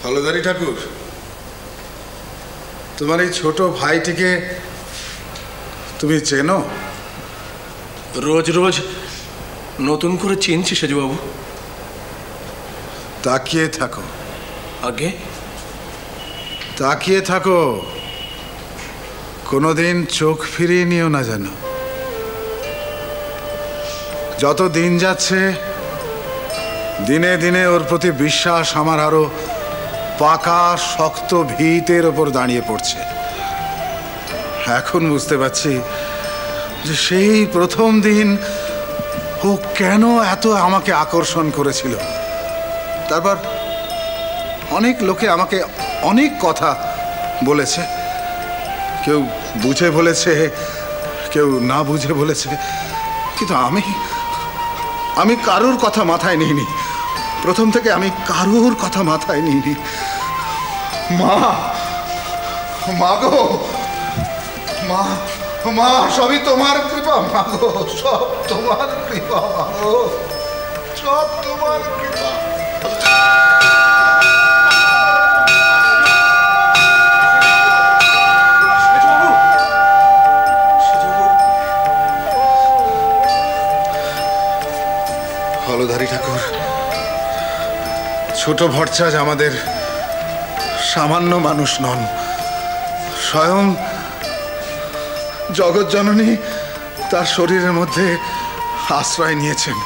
হলধারী ঠাকুর, তোমার এই ছোট ভাইটিকে তুমি চেনো? রোজ রোজ নতুন করে চিনছি সেজবাবু। তাকিয়ে থাকো। আগে তাকিয়ে থাকো, কোনোদিন চোখ ফিরিয়ে নিও না যেন। যত দিন যাচ্ছে দিনে দিনে ওর প্রতি বিশ্বাস আমার আরো পাকা শক্ত ভিতের ওপর দাঁড়িয়ে পড়ছে। এখন বুঝতে পারছি যে সেই প্রথম দিন ও কেন এত আমাকে আকর্ষণ করেছিল। তারপর অনেক লোকে আমাকে অনেক কথা বলেছে, কেউ বুঝে বলেছে, কেউ না বুঝে বলেছে, কিন্তু আমি কারুর কথা মাথায় নিইনি। প্রথম থেকে আমি কারুর কথা মাথায় নিইনি। মা, মা গো, মা, মা, সবই তোমার কৃপা মা গো, সব তোমার কৃপা মা গো, সব তোমার কৃপা। হলধারী ঠাকুর, ছোট ভট্টাচার্য আমাদের সামান্য মানুষ নন, স্বয়ং জগৎজননী তার শরীরের মধ্যে আশ্রয় নিয়েছেন।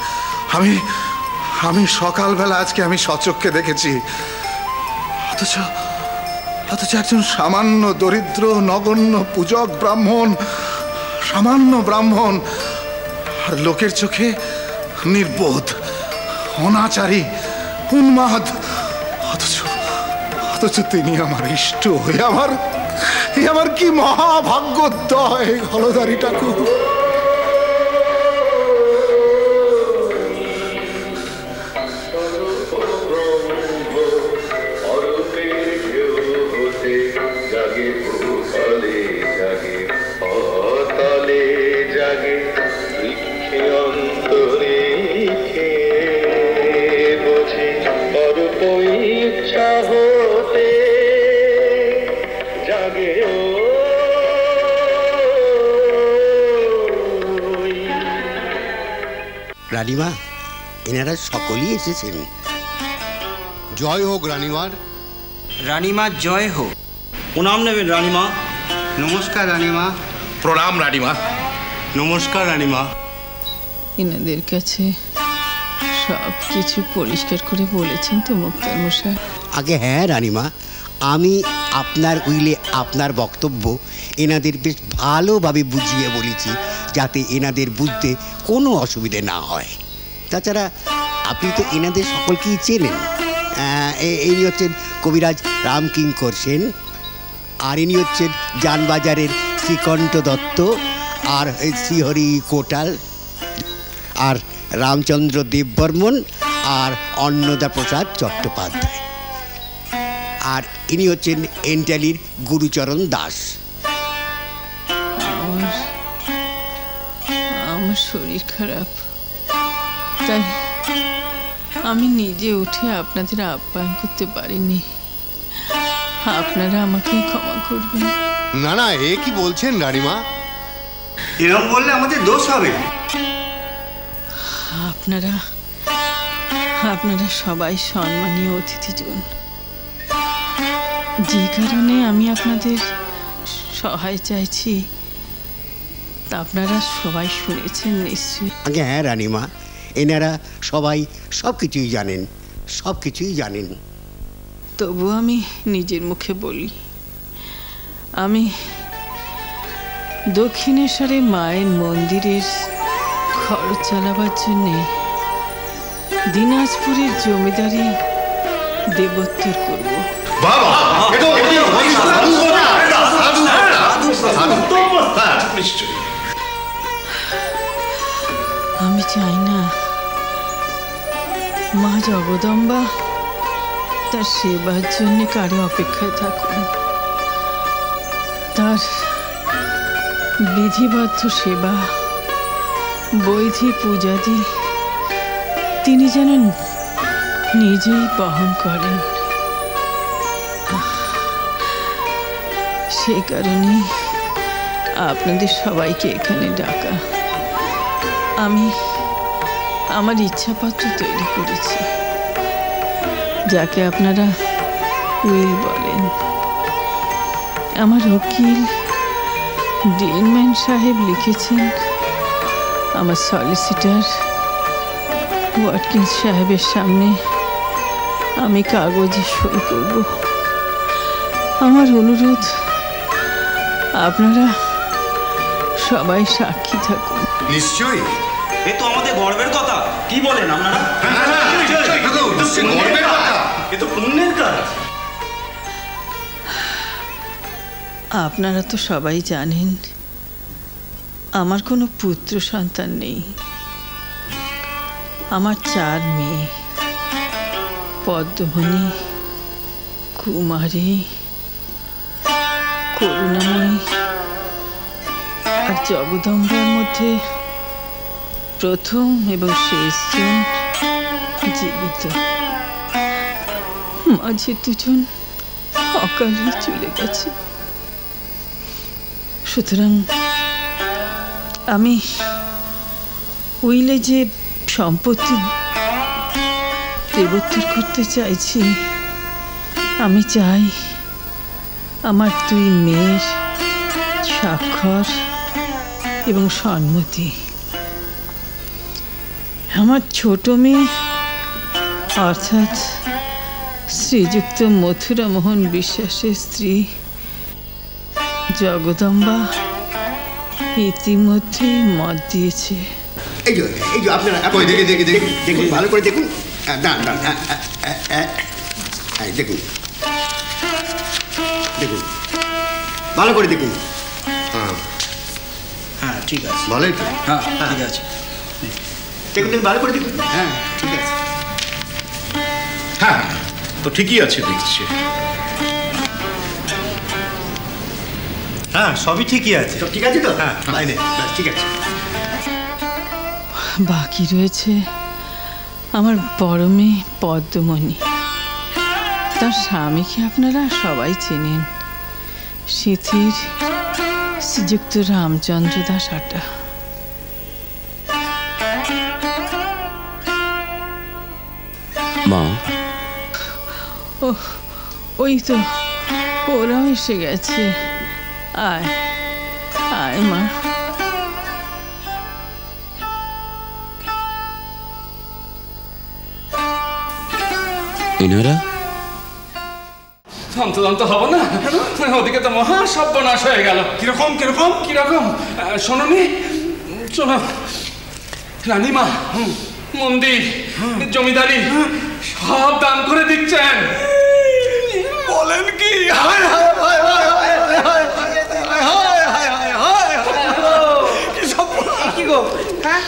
আমি সকালবেলা আজকে আমি সচক্ষে দেখেছি। অথচ একজন সামান্য দরিদ্র নগণ্য পূজক ব্রাহ্মণ, সামান্য ব্রাহ্মণ, আর লোকের চোখে নির্বোধ, অনাচারী, উন্মাদ, অথচ তিনি আমার ইষ্ট হয়ে আমার কি মহাভাগ্যোদয় হলধারী ঠাকুর। রানীমা, এনারা সকলেই এসেছেন। জয় হোক রানীমার। রানীমা জয় হোক। প্রণাম নেবেন রানীমা। নমস্কার রানীমা। প্রণাম রানীমা। নমস্কার রানীমা। এনাদের কাছে সব কিছু পরিষ্কার করে বলেছেন তো মুক্তার মশাই? আগে হ্যাঁ রানীমা, আমি আপনার উইলে আপনার বক্তব্য এনাদের বেশ ভালোভাবে বুঝিয়ে বলেছি, যাতে এনাদের বুঝতে কোনো অসুবিধে না হয়। তাছাড়া আপনি তো এনাদের সকলকেই চেনেন। ইনি হচ্ছেন কবিরাজ রামকিঙ্কর সেন, আর ইনি হচ্ছেন জানবাজারের শ্রীকণ্ঠ দত্ত, আর শ্রীহরি কোটাল, আর রামচন্দ্র দেববর্মন, আর অন্নদা প্রসাদ চট্টোপাধ্যায়, আর ইনি হচ্ছেন এন্টালির গুরুচরণ দাস। আমার শরীর খারাপ, তাই আমি নিজে উঠে আপনাদের আপ্যায়ন করতে পারিনি। আপনারা আমাকে ক্ষমা করবেন। না না, এ কি বলছেন রানীমা? এরকম বললে আমাদের দোষ হবে। আপনারা সবাই সম্মানীয় অতিথিজন, যে কারণে আমি আপনাদের সহায় চাইছি তা আপনারা সবাই শুনেছেন নিশ্চয়ই। আগে হ্যাঁ রানীমা, এনারা সবাই সব কিছুই জানেন। তবু আমি নিজের মুখে বলি, আমি দক্ষিণেশ্বরে মায়ের মন্দিরের খরচ চালাবার জন্যে দিনাজপুরের জমিদারি দেবোত্তর করব। আমি চাই না মা জগদম্বা তার সেবার জন্য কারো অপেক্ষায় থাকুন। তার বিধিবদ্ধ সেবা, বৈধি পূজাদি তিনি যেন নিজেই বহন করেন। সে কারণে আপনাদের সবাইকে এখানে ডাকা। আমি আমার ইচ্ছাপত্র তৈরি করেছি, যাকে আপনারা উইল বলেন। আমার উকিল ডেনম্যান সাহেব লিখেছেন, আমার সলিসিটার ওয়াটকিন্স সাহেবের সামনে আমি কাগজে সই করব। আমার অনুরোধ, আপনারা সবাই সাক্ষী থাকুন। নিশ্চয়ই। এ তো আমাদের গর্বের কথা। কি বলেন আপনারা? এ তো পুণ্যের কাজ। আপনারা তো সবাই জানেন আমার কোনো পুত্র সন্তান নেই। আমার 4 মেয়ে, পদ্মমণি, কুমারী, করুণাময়ী আর জগদম্বার মধ্যে প্রথম এবং শেষজন জীবিত। মাঝে 2জন অকালে চলে গেছে। সুতরাং আমি উইলে যে সম্পত্তি দেবোত্তর করতে চাইছি, আমি চাই আমার 2 মেয়ের স্বাক্ষর এবং সম্মতি। আমার ছোট মেয়ে অর্থাৎ শ্রীযুক্ত মথুরামোহন বিশ্বাসের স্ত্রী জগদম্বা ইতিমধ্যেই মত দিয়েছে। এই যে আপনারা দেখুন, ভালো করে দেখুন। দাঁড়ান, দেখুন দেখুন, ভালো করে দেখুন। হ্যাঁ ঠিক আছে। ভালোই তো। হ্যাঁ ঠিক আছে। দেখুন, ভালো করে দেখুন। হ্যাঁ ঠিক আছে। হ্যাঁ, তো ঠিকই আছে দেখছি। হ্যাঁ সবই ঠিকই আছে। তো ঠিক আছে তো? হ্যাঁ ঠিক আছে। বাকি রয়েছে আমার বড় মেয়ে পদ্মমণি। তার স্বামীকে আপনারা সবাই চেনেন, সিথির শ্রীযুক্ত রামচন্দ্র দাস আটা। মা, ওই তো ওরাও এসে গেছে। আয় আয় মা। এনারা অন্তদন্ত হব না? ওদিকে তো মহা সর্বনাশ হয়ে গেল। কিরকম কিরকম? কিরকম শোনি? শোনো, রানীমা মন্দির, জমিদারি সব দান করে দিচ্ছেন। বলেন কি? কি গো, হ্যাঁ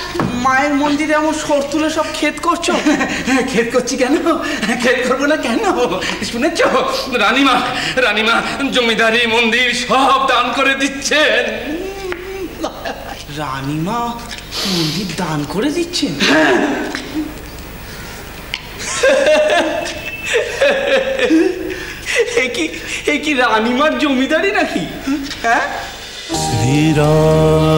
মায়ের মন্দিরে এমন সর তুলে সব ক্ষেত করছো? ক্ষেত করছি কেন? ক্ষেত করবো না কেন? শুনেছ, রানীমা রানীমা জমিদারি মন্দির সব দান করে দিচ্ছেন। রানীমা মন্দির দান করে দিচ্ছেন? এ কি রানীমার জমিদারি নাকি? হ্যাঁ শ্রীরাম